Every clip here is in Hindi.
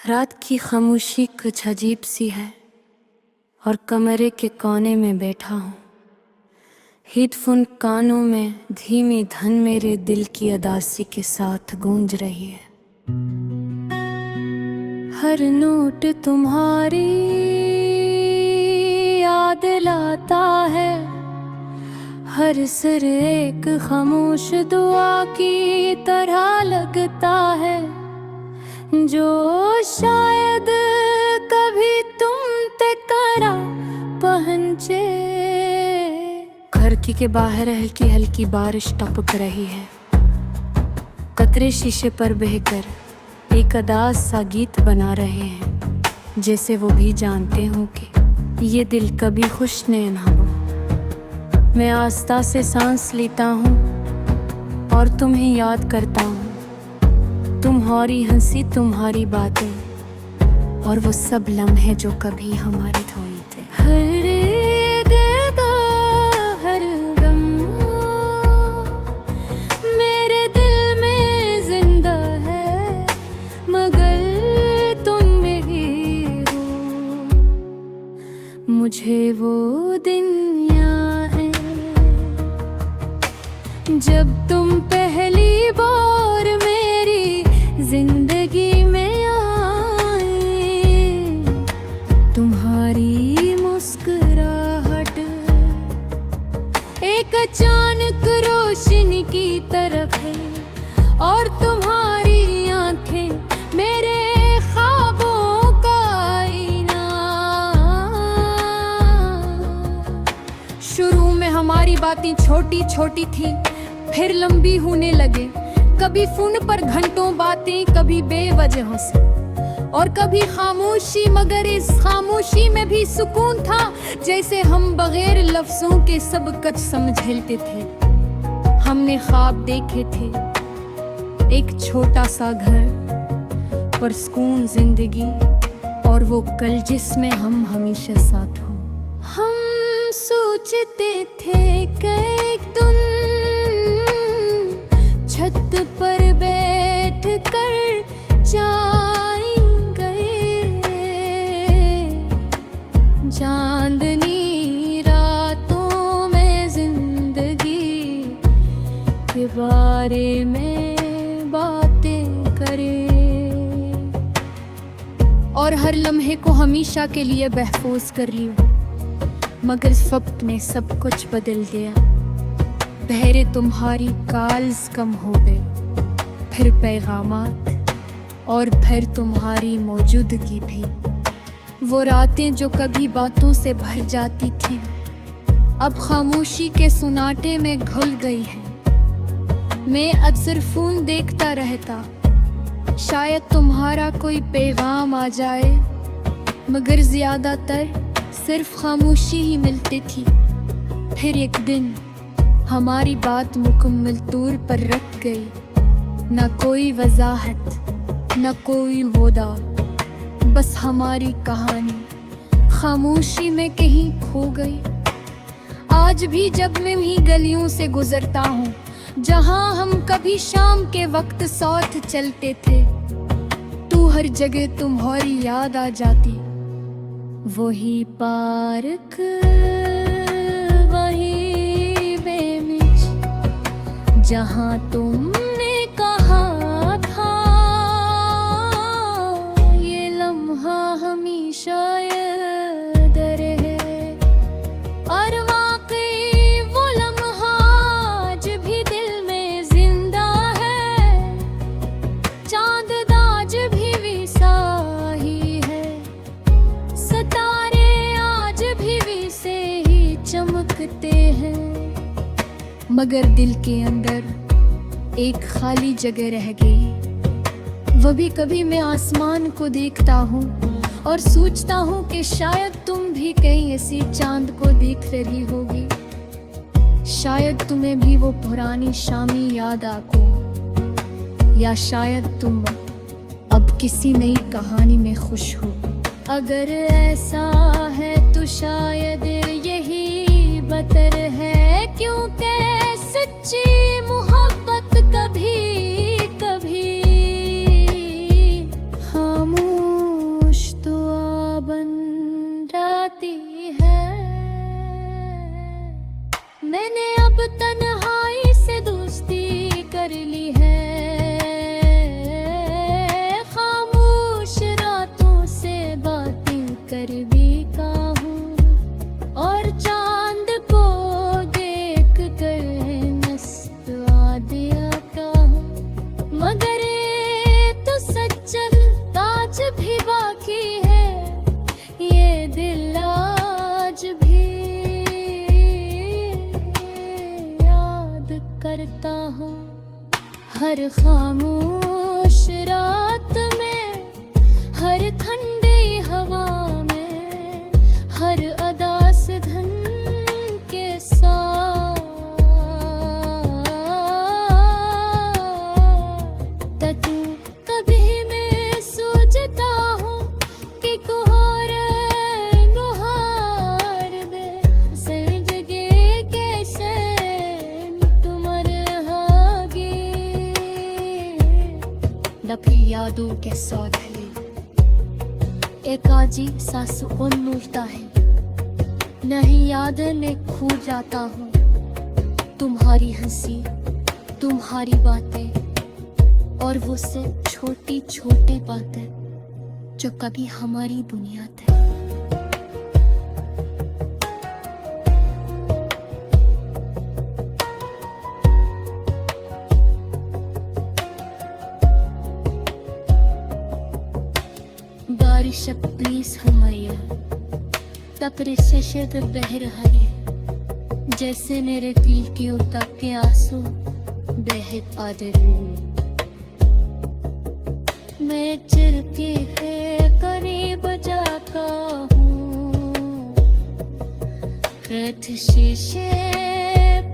रात की खामोशी कुछ अजीब सी है और कमरे के कोने में बैठा हूँ। हेडफोन कानों में धीमी धन मेरे दिल की अदासी के साथ गूंज रही है। हर नोट तुम्हारी याद लाता है, हर सिर एक खामोश दुआ की तरह लगता है, जो शायद कभी तुम ते करा पहंचे। खिड़की के बाहर हल्की हल्की बारिश टपक रही है, कतरे शीशे पर बहकर एक अदास सा गीत बना रहे हैं, जैसे वो भी जानते हों कि ये दिल कभी खुश न हो। मैं आस्था से सांस लेता हूँ और तुम्हें याद करता हूँ, तुम्हारी हंसी, तुम्हारी बातें और वो सब लम्हे जो कभी हमारे हुए थे। हर हर गम मेरे दिल में जिंदा है, मगर तुम नहीं हो। मुझे वो दिन याद है जब तुम पहली बार मेरी जिंदगी में आए। तुम्हारी मुस्कुराहट एक अचानक रोशनी की तरफ है, और तुम्हारी आंखें मेरे ख्वाबों का आईना। शुरू में हमारी बातें छोटी छोटी थी, फिर लंबी होने लगे। कभी फोन पर घंटों बातें, कभी बेवजह से और कभी खामोशी, मगर इस खामोशी में भी सुकून था, जैसे हम बगैर लफ्जों के सब कुछ समझ लेते थे। हमने ख्वाब देखे थे, एक छोटा सा घर पर सुकून जिंदगी, और वो कल जिसमें हम हमेशा साथ हो। हम सोचते थे कि एक दिन छत पर बैठ कर जाएंगे, चांदनी रातों में जिंदगी के बारे में बातें करें, और हर लम्हे को हमेशा के लिए महफूज कर लियो। मगर वक्त ने सब कुछ बदल दिया। पहले तुम्हारी कॉल्स कम हो गए, फिर पैगामात, और फिर तुम्हारी मौजूदगी भी। वो रातें जो कभी बातों से भर जाती थी, अब खामोशी के सुनाटे में घुल गई हैं। मैं अक्सर फोन देखता रहता, शायद तुम्हारा कोई पैगाम आ जाए, मगर ज्यादातर सिर्फ खामोशी ही मिलती थी। फिर एक दिन हमारी बात मुकम्मल तौर पर रख गई, न कोई वजाहत, न कोई वादा, बस हमारी कहानी खामोशी में कहीं खो गई। आज भी जब मैं भी गलियों से गुजरता हूँ, जहाँ हम कभी शाम के वक्त साथ चलते थे, तो हर जगह तुम्हारी याद आ जाती। वही पार्क, वही बेमिच, जहाँ तुमने कहा था ये लम्हा हमेशा याद रहे। और वाकई वो लम्हा आज भी दिल में जिंदा है, चांद आज भी वैसा ही है, सितारे आज भी वैसे ही चमकते हैं। मगर दिल के अंदर एक खाली जगह रह गई। वो भी कभी मैं आसमान को देखता हूँ और सोचता हूँ कि शायद तुम भी कहीं ऐसी चांद को देख रही होगी। शायद तुम्हें भी वो पुरानी शामी याद आको, या शायद तुम अब किसी नई कहानी में खुश हो। अगर ऐसा है तो शायद यही बतर है, क्योंकि सच्ची मोहब्बत कभी कभी खामोश हर खामोश रात में, हर ठंडी हवा में, हर अदा से धन के साथ तू कभी मैं सोचता हूँ कि कोहर गुहार दे सजगे कैसे तुमर हागे डफी यादों के सौदले एकाजी सासु उन्मुझता है नहीं याद ने खो जाता हूँ तुम्हारी हंसी तुम्हारी बातें और वो से छोटी छोटी बातें जो कभी हमारी बुनियाद है। बारिश अब प्लीज हमाया तपरे से शद बह रहा है जैसे मेरे दिल की उतक के आंसू बह पाते रहे। मैं चिर के करीब जाता हूँ रथ शीशे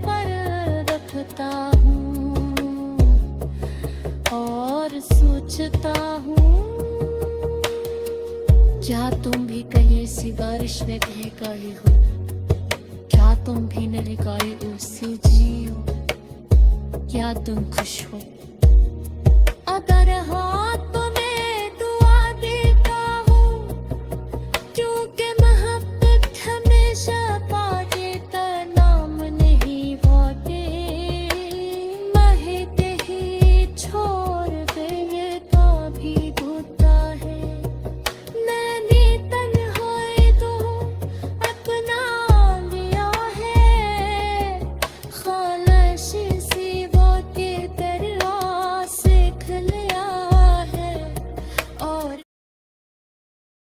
पर रखता हूँ और सोचता हूँ क्या तुम भी कहीं सी बारिश में बह गए हो, क्या तुम भी नलकाए उससे जियो, क्या तुम खुश हो अगर हाथ